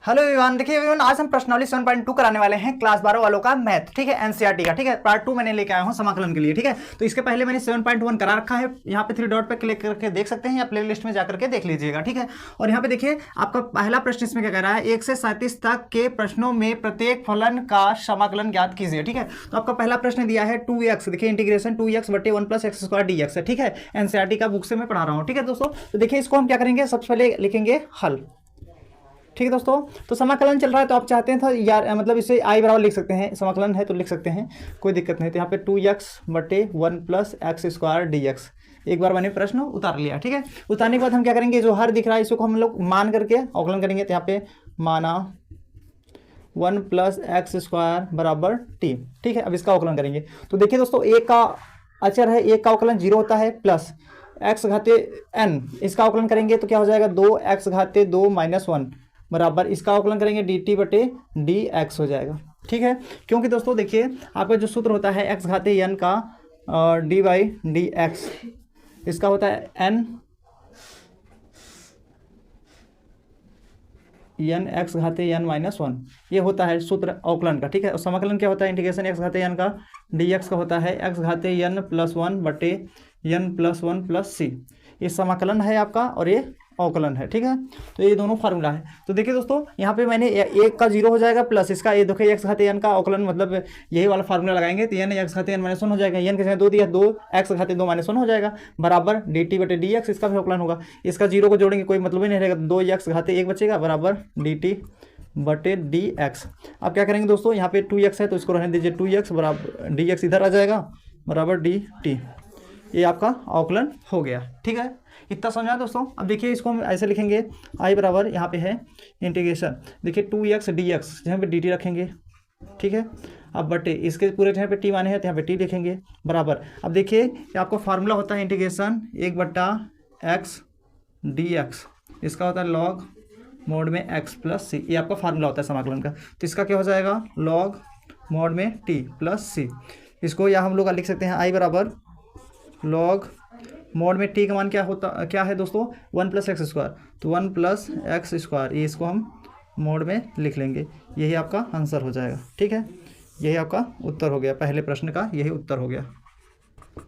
Hello everyone, देखिए everyone, आज हम प्रश्नावली 7.2 कराने वाले हैं क्लास 12 वालों का मैथ। ठीक है, एनसीईआरटी का। ठीक है, पार्ट 2 मैंने लेके आया हूं समाकलन के लिए। ठीक है, तो इसके पहले मैंने 7.1 करा रखा है। यहाँ पे 3 डॉट पे क्लिक करके देख सकते हैं या प्ले लिस्ट में जाकर के देख लीजिएगा। ठीक है, और यहाँ पे देखिए आपका पहला प्रश्न इसमें क्या कह रहा है, 1 से 37 तक के प्रश्नों में प्रत्येक फलन का समाकलन ज्ञात कीजिए। ठीक है, तो आपका पहला प्रश्न दिया है 2x। देखिए इंटीग्रेशन 2x बटे 1 + x² dx है। ठीक है, एनसीईआरटी का बुक से मैं पढ़ा रहा हूँ। ठीक है दोस्तों, तो देखिए इसको हम क्या करेंगे, सबसे पहले लिखेंगे हल। ठीक है दोस्तों, तो समाकलन चल रहा है तो आप चाहते हैं था यार, मतलब इसे आई बराबर लिख सकते हैं, समाकलन है तो लिख सकते हैं, कोई दिक्कत नहीं। तो यहाँ पे 2x बटे 1 + x² dx एक बार मैंने प्रश्न उतार लिया। ठीक है, उतारने के बाद हम क्या करेंगे, जो हर दिख रहा है इसको हम लोग मान करके अवकलन करेंगे। तो यहाँ पे माना 1 + x² बराबर t। ठीक है, अब इसका अवकलन करेंगे। तो देखिए दोस्तों, एक का अचर है, एक का अवकलन 0 होता है, प्लस x घाते n, इसका अवकलन करेंगे तो क्या हो जाएगा, 2x घाते 2 - 1 बराबर इसका अवकलन करेंगे dt बटे dx हो जाएगा। ठीक है, क्योंकि दोस्तों देखिए आपका जो सूत्र होता है x घाते n का d/dx, इसका होता है n x घाते n - 1, ये होता है सूत्र अवकलन का। ठीक है, और समाकलन क्या होता है, इंटीग्रेशन x घाते n का dx का होता है x घाते n + 1 बटे n + 1 + c। ये समाकलन है आपका और ये अवकलन है। ठीक है, तो ये दोनों फार्मूला है। तो देखिए दोस्तों, यहाँ पे मैंने एक का 0 हो जाएगा, प्लस इसका ये देखिए x घाते n का अवकलन, मतलब यही वाला फार्मूला लगाएंगे तो n x घाते n - 1 हो जाएगा। n के जगह 2 दिया, 2x घाते 2 - 1 हो जाएगा बराबर dt बटे dx, इसका भी अवकलन होगा। इसका 0 को जोड़ेंगे कोई मतलब ही नहीं रहेगा, 2x घाते 1 बचेगा बराबर dt बटे dx। अब क्या करेंगे दोस्तों, यहाँ पे 2x है तो इसको रहने दीजिए, 2x बराबर dx इधर आ जाएगा बराबर dt। ये आपका अवकलन हो गया। ठीक है, इतना समझा दोस्तों। अब देखिए इसको हम ऐसे लिखेंगे, आई बराबर यहाँ पे है इंटीग्रेशन, देखिए 2x dx, यहाँ पे dt रखेंगे। ठीक है, अब बटे इसके पूरे जगह पे t माने हैं तो यहाँ पे t लिखेंगे बराबर। अब देखिए आपका फार्मूला होता है इंटीग्रेशन 1/x dx, इसका होता है लॉग मोड में x + c, ये आपका फार्मूला होता है समाकलन का। तो इसका क्या हो जाएगा, लॉग मोड में t + c। इसको या हम लोग लिख सकते हैं आई बराबर लॉग मोड में t का मान क्या है दोस्तों, 1 + x², तो 1 + x², ये इसको हम मोड में लिख लेंगे, यही आपका आंसर हो जाएगा। ठीक है, यही आपका उत्तर हो गया, पहले प्रश्न का यही उत्तर हो गया।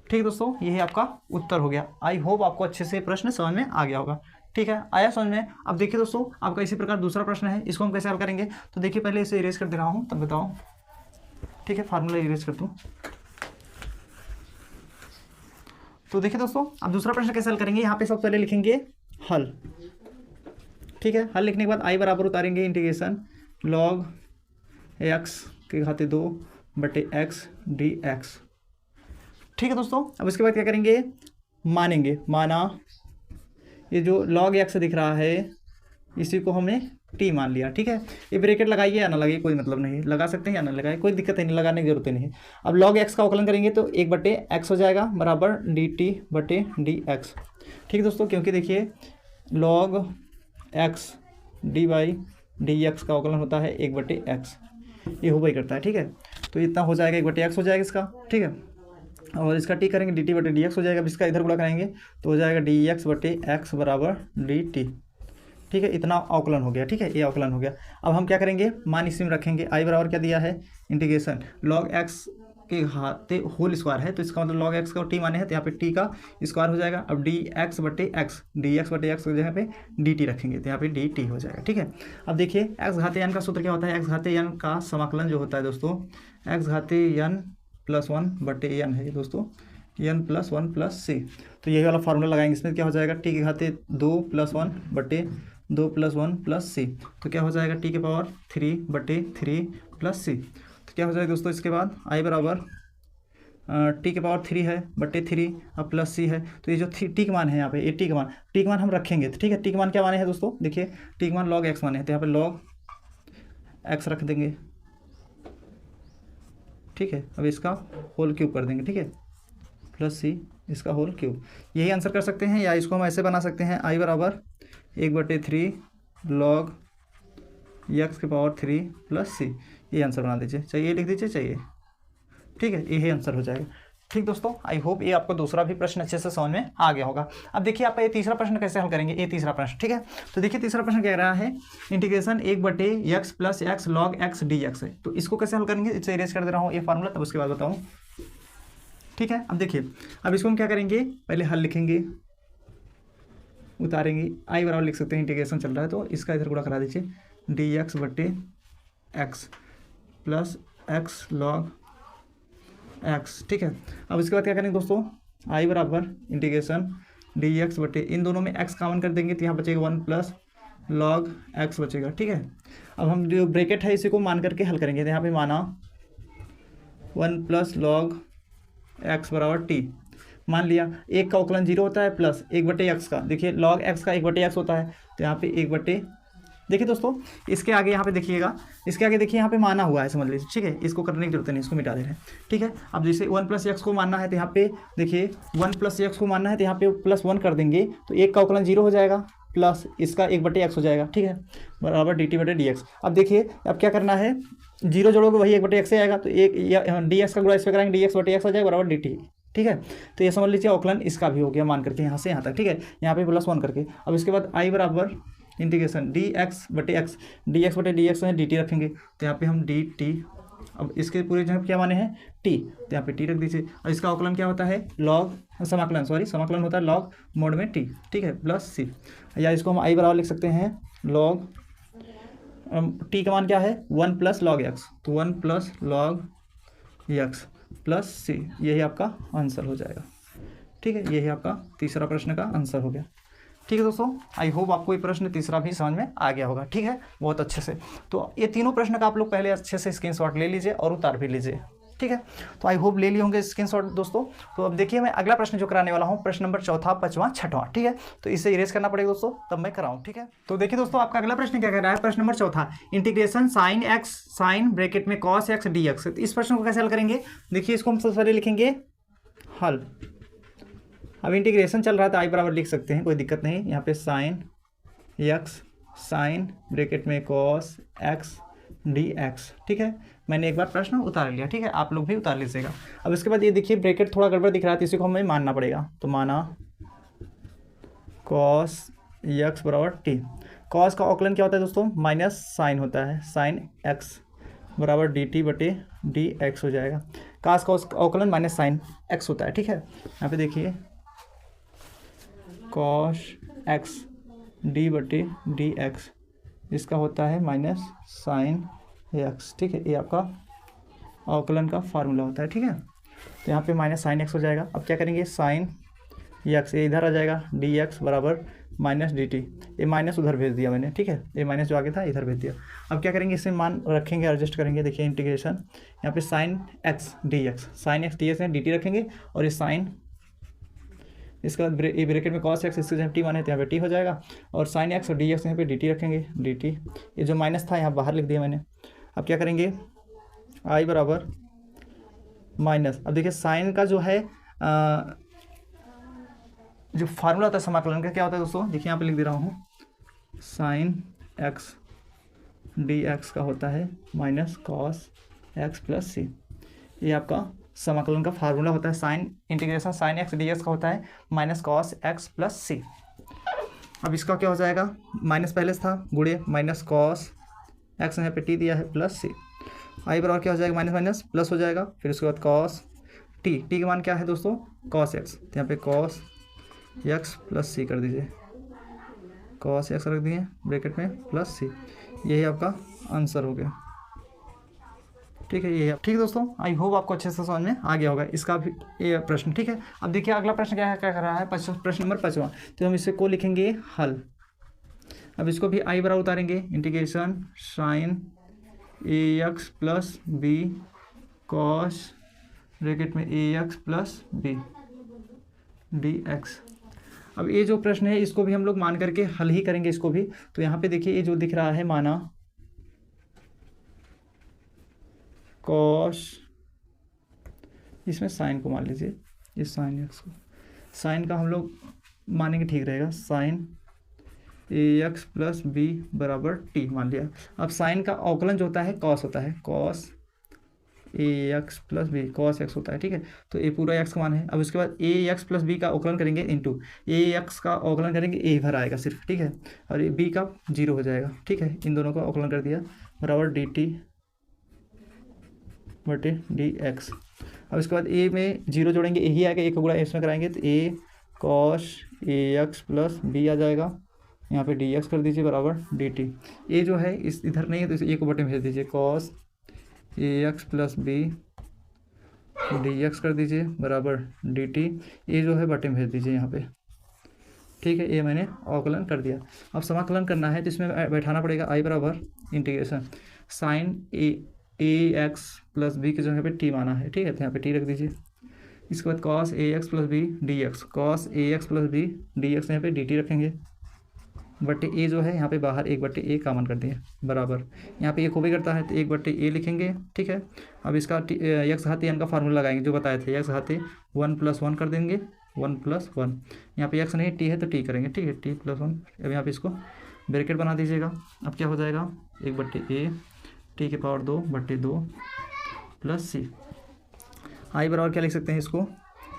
ठीक है दोस्तों, यही आपका उत्तर हो गया। आई होप आपको अच्छे से प्रश्न समझ में आ गया होगा। ठीक है, आया समझ में। अब देखिए दोस्तों, आपका इसी प्रकार दूसरा प्रश्न है, इसको हम कैसे हल करेंगे। तो देखिए पहले इसे इरेज कर दे रहा हूँ तब बताओ। ठीक है, फार्मूला इरेज कर दूँ। तो देखिए दोस्तों, अब दूसरा प्रश्न कैसे हल करेंगे, यहाँ पे सबसे पहले लिखेंगे हल। ठीक है, हल लिखने के बाद आई बराबर उतारेंगे इंटीग्रेशन लॉग x के घाते 2 बटे x dx। ठीक है दोस्तों, अब इसके बाद क्या करेंगे, मानेंगे, माना ये जो लॉग x दिख रहा है इसी को हमने t मान लिया। ठीक है, ये ब्रैकेट लगाइए या ना लगाइए कोई मतलब नहीं, लगा सकते हैं या ना लगाइए, कोई दिक्कत नहीं, लगाने की जरूरत नहीं है। अब log x का अवकलन करेंगे तो 1/x हो जाएगा बराबर dt बटे dx। ठीक है दोस्तों, क्योंकि देखिए log x dy/dx का अवकलन होता है 1/x, ये हो वही करता है। ठीक है, तो इतना हो जाएगा, 1/x हो जाएगा इसका। ठीक है, और इसका t करेंगे dt बटे dx हो जाएगा। अब इसका इधर गुणा करेंगे तो हो जाएगा dx बटे x बराबर dt। ठीक है, इतना अवकलन हो गया। ठीक है, ये अवकलन हो गया। अब हम क्या करेंगे, मान इसी में रखेंगे, आई बराबर क्या दिया है इंटीग्रेशन लॉग x के घाते होल स्क्वायर है, तो इसका मतलब लॉग x का t माने हैं तो यहाँ पे t का स्क्वायर हो जाएगा। अब dx बटे x की जगह पे dt रखेंगे तो यहाँ पे dt हो जाएगा। ठीक है, अब देखिए x घाते n का सूत्र क्या होता है, x घाते n का समाकलन जो होता है दोस्तों, x घाते n + 1 बटे n है दोस्तों, n + 1 + c। तो यही वाला फार्मूला लगाएंगे, इसमें क्या हो जाएगा, t के घाते 2 + 1 बटे 2 + 1 + c, तो क्या हो जाएगा t के पावर 3 बटे 3 + c। तो क्या हो जाएगा दोस्तों, इसके बाद i बराबर t के पावर 3 है बटे 3, अब प्लस c है, तो ये जो t का मान है यहाँ पे, ये t का मान हम रखेंगे। तो ठीक है, t का मान क्या माने हैं दोस्तों, देखिए t का मान log x माने हैं, तो यहाँ पे log x रख देंगे। ठीक है, अब इसका होल क्यूब कर देंगे। ठीक है, प्लस c इसका होल क्यूब, यही आंसर कर सकते हैं, या इसको हम ऐसे बना सकते हैं, i बराबर 1/3 log x के पावर 3 + c, ये आंसर बना दीजिए, चाहिए लिख दीजिए चाहिए। ठीक है, यही आंसर हो जाएगा। ठीक दोस्तों, आई होप ये आपको दूसरा भी प्रश्न अच्छे से समझ में आ गया होगा। अब देखिए आप ये तीसरा प्रश्न कैसे हल करेंगे, ये तीसरा प्रश्न, ठीक है। तो देखिए तीसरा प्रश्न कह रहा है integration 1/x + x log x dx है। तो इसको कैसे हल करेंगे, इसे इरेज कर दे रहा हूँ ये फार्मूला, तब उसके बाद बताऊँ, ठीक है। अब देखिए, अब इसको हम क्या करेंगे, पहले हल लिखेंगे, उतारेंगे, आई बराबर लिख सकते हैं, इंटीग्रेशन चल रहा है तो इसका इधर गुणा करा दीजिए, dx/x + x log x, ठीक है। अब इसके बाद क्या करेंगे दोस्तों, आई बराबर इंटीग्रेशन dx/ इन दोनों में x कॉमन कर देंगे तो यहाँ बचेगा 1 + log x बचेगा, ठीक है। अब हम जो ब्रैकेट है इसी को मान करके हल करेंगे, तो यहाँ पे माना 1 + log x = t, मान लिया एक का अवकलन 0 होता है प्लस 1/x का, देखिए log x का 1/x होता है, तो यहाँ पे 1/, देखिए दोस्तों इसके आगे यहाँ पे देखिएगा, इसके आगे देखिए यहाँ पे माना हुआ है, समझ लीजिए, ठीक है। इसको करने की जरूरत नहीं, इसको मिटा दे रहे हैं, ठीक है। अब जैसे 1 + x को मानना है तो यहाँ पे देखिए 1 + x को मानना है तो यहाँ पे +1 कर देंगे, तो एक का अवकलन 0 हो जाएगा प्लस इसका 1/x हो जाएगा, ठीक है, बराबर dt/dx। अब देखिए अब क्या करना है, 0 जोड़ोगे वही 1/x से आएगा, तो एक dx का गुणा इस पर कराएंगे, dx/x हो जाएगा बराबर dt, ठीक है। तो ये समझ लीजिए अवकलन इसका भी हो गया मान करके यहाँ से यहाँ तक, ठीक है, यहाँ पे +1 करके। अब इसके बाद आई बराबर इंटीग्रेशन dx/x, dx/dx है dt रखेंगे, तो यहाँ पे हम dt, अब इसके पूरे जगह क्या माने हैं t, तो यहाँ पे t रख दीजिए। और इसका अवकलन क्या होता है, लॉग समाकलन होता है लॉग मोड में t, ठीक है, प्लस c, या इसको हम आई बराबर लिख सकते हैं लॉग t का मान क्या है 1 + log x, तो 1 + log x प्लस c, यही आपका आंसर हो जाएगा, ठीक है। यही आपका तीसरा प्रश्न का आंसर हो गया, ठीक है दोस्तों। आई होप आपको ये प्रश्न तीसरा भी समझ में आ गया होगा, ठीक है, बहुत अच्छे से। तो ये तीनों प्रश्न का आप लोग पहले अच्छे से स्क्रीनशॉट ले लीजिए और उतार भी लीजिए, ठीक है। तो आई होप ले लिए होंगे स्क्रीनशॉट दोस्तों। तो अब देखिए मैं अगला प्रश्न जो कराने वाला हूँ, प्रश्न नंबर 4, 5, 6, ठीक है। तो इसे इरेज करना पड़ेगा दोस्तों, तब मैं कराऊँ, ठीक है। तो देखिए दोस्तों आपका अगला प्रश्न क्या कह रहा है, प्रश्न number 4, integration sin x sin bracket में cos x dx। तो इस प्रश्न को कैसे हल करेंगे, देखिए इसको हम सबसे पहले लिखेंगे हल। अब इंटीग्रेशन चल रहा है तो आई बराबर लिख सकते हैं, कोई दिक्कत नहीं। यहाँ पे sin x sin ब्रैकेट में cos x dx, ठीक है। मैंने एक बार प्रश्न उतार लिया, ठीक है, आप लोग भी उतार लीजिएगा। अब इसके बाद ये देखिए ब्रैकेट थोड़ा गड़बड़ दिख रहा है, तो इसी को हमें मानना पड़ेगा, तो माना cos x बराबर t। cos का अवकलन क्या होता है दोस्तों, माइनस साइन होता है, sin x बराबर dt/dx हो जाएगा। cos का अवकलन माइनस साइन x होता है, ठीक है। यहाँ पे देखिए cos x d/dx, इसका होता है माइनस साइन x, ठीक है, ये आपका अवकलन का फार्मूला होता है, ठीक है। तो यहाँ पे माइनस साइन x हो जाएगा। अब क्या करेंगे, साइन x ये इधर आ जाएगा, dx बराबर माइनस dt, ये माइनस उधर भेज दिया मैंने, ठीक है, ये माइनस जो आगे था इधर भेज दिया। अब क्या करेंगे, इसे मान रखेंगे, एडजस्ट करेंगे, देखिए इंटीग्रेशन यहाँ पे साइन x dx में dt रखेंगे, और ये साइन, इसके बाद ये ब्रैकेट में cos x, इसके जब t माने तो यहाँ पे t हो जाएगा, और sin x और dx यहाँ पे dt रखेंगे, dt, ये जो माइनस था यहाँ बाहर लिख दिया मैंने। अब क्या करेंगे, i बराबर माइनस, अब देखिए साइन का जो है जो फार्मूला होता है समाकलन का, क्या होता है दोस्तों, देखिए यहाँ पे लिख दे रहा हूँ, sin x dx का होता है minus cos x plus c, ये आपका समाकलन का फार्मूला होता है। Sine integration sin x dx का होता है minus cos x plus c। अब इसका क्या हो जाएगा, माइनस पहले था, गुणे माइनस cos x यहाँ पे t दिया है प्लस c, आई बराबर क्या हो जाएगा, माइनस माइनस प्लस हो जाएगा, फिर उसके बाद cos t का मान क्या है दोस्तों, cos x, तो यहाँ पे cos x प्लस c कर दीजिए, cos x रख दिए ब्रैकेट में प्लस c, यही आपका आंसर हो गया, ठीक है। ये ठीक है दोस्तों, आई होप आपको अच्छे से समझ में आ गया होगा इसका भी ये प्रश्न, ठीक है। अब देखिए अगला प्रश्न क्या कर रहा है, प्रश्न नंबर 5, तो हम इसे को लिखेंगे हल। अब इसको भी आई बराबर उतारेंगे, integration sin ax plus b cos bracket में ax प्लस b dx। अब ये जो प्रश्न है इसको भी हम लोग मान करके हल ही करेंगे इसको भी। तो यहाँ पे देखिए ये जो दिख रहा है, माना कॉस, इसमें साइन को मान लीजिए, इस साइन एक्स को, साइन का हम लोग मानेंगे, ठीक रहेगा, साइन ax प्लस b बराबर t मान लिया। अब साइन का अवकलन जो होता है कॉस होता है, cos a x plus b cos x होता है, ठीक है। तो ए पूरा एक्स का मान है। अब उसके बाद ए एक्स प्लस बी का अवकलन करेंगे इंटू ए एक्स का अवकलन करेंगे, ए भर आएगा सिर्फ, ठीक है, और बी का 0 हो जाएगा, ठीक है। इन दोनों का अवकलन कर दिया बराबर डी टी बटे डी एक्स। अब इसके बाद ए में 0 जोड़ेंगे, ए ही आएगा, ए का गुणा इसमें कराएंगे तो ए cos a x plus B आ जाएगा। यहाँ पे डी एक्स कर दीजिए बराबर डी टी। ए जो है इस इधर नहीं है तो इसे ए को बटे में भेज दीजिए, cos a x plus b d x कर दीजिए बराबर डी टी। ए जो है बटे में भेज दीजिए यहाँ पे, ठीक है। ए मैंने अवकलन कर दिया। अब समाकलन करना है तो इसमें बैठाना पड़ेगा आई बराबर इंटीग्रेशन साइन ए एक्स प्लस बी के जगह पे टी माना है, ठीक है, तो यहाँ पे टी रख दीजिए। इसके बाद cos a x plus b d x, cos a x plus b d x यहाँ पे डी टी रखेंगे बटे ए जो है यहाँ पे बाहर 1/a कॉमन कर दिए बराबर, यहाँ पे 1 को भी करता है तो 1/a लिखेंगे, ठीक है। अब इसका एक्स घाते n का फार्मूला लगाएंगे जो बताए थे, एक्स घाते 1 + 1 कर देंगे, 1 + 1। यहाँ पे एक्स नहीं टी है तो टी करेंगे, ठीक है, t + 1। अब यहाँ पे इसको ब्रैकेट बना दीजिएगा। अब क्या हो जाएगा 1/a टी के पावर 2/2 प्लस सी। आई बराबर क्या लिख सकते हैं इसको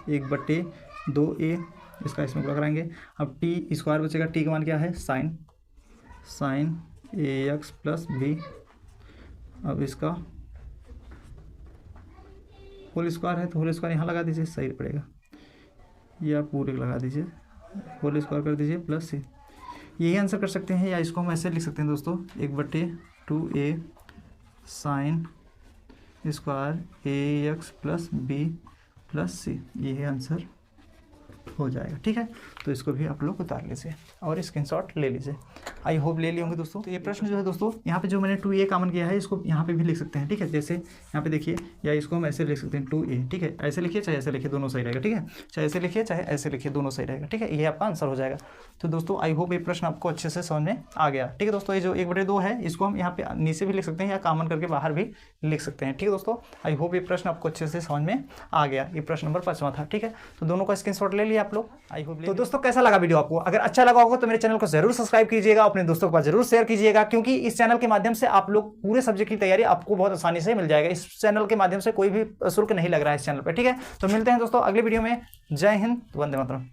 1/2a, इसका इसमें गुणा कराएंगे। अब टी स्क्वायर बचेगा, टी का मान क्या है साइन ए एक्स प्लस बी। अब इसका होल स्क्वायर है तो होल स्क्वायर यहाँ लगा दीजिए, सही पड़ेगा, या पूरे लगा दीजिए, होल स्क्वायर कर दीजिए प्लस सी। यही आंसर कर सकते हैं, या इसको हम ऐसे लिख सकते हैं दोस्तों 1/2a साइन स्क्वायर ए एक्स प्लस बी प्लस सी, यही आंसर हो जाएगा, ठीक है। तो इसको भी आप लोग उतार लीजिए और स्क्रीनशॉट ले लीजिए। आई होप ले लिए होंगे दोस्तों। तो ये प्रश्न जो है दोस्तों यहाँ पे जो मैंने 2a कॉमन किया है इसको यहाँ पे भी लिख सकते हैं, ठीक है। जैसे यहाँ पे देखिए, या इसको हम ऐसे लिख सकते हैं 2a, ठीक है। ऐसे लिखिए चाहे ऐसे लिखिए, दोनों सही रहेगा, ठीक है। चाहे ऐसे लिखिए चाहे ऐसे लिखिए, दोनों सही रहेगा, ठीक है। ये आपका आंसर हो जाएगा। तो दोस्तों आई होप ये प्रश्न आपको अच्छे से समझ में आ गया, ठीक है दोस्तों। ये जो 1/2 है इसको हम यहाँ पे नीचे भी लिख सकते हैं या कॉमन करके बाहर भी लिख सकते हैं, ठीक है दोस्तों। आई होप ये प्रश्न आपको अच्छे से समझ में आ गया। ये प्रश्न नंबर 5वां था, ठीक है। तो दोनों का स्क्रीनशॉट ले लिया आप लोग, आई होप। तो दोस्तों कैसा लगा वीडियो आपको? अगर अच्छा लगा होगा तो मेरे चैनल को जरूर सब्सक्राइब कीजिएगा, अपने दोस्तों के पास जरूर शेयर कीजिएगा, क्योंकि इस चैनल के माध्यम से आप लोग पूरे सब्जेक्ट की तैयारी आपको बहुत आसानी से मिल जाएगा। इस चैनल के माध्यम से कोई भी शुल्क नहीं लग रहा है इस चैनल पर, ठीक है। तो मिलते हैं दोस्तों अगले वीडियो में। जय हिंद, वंदे मातरम।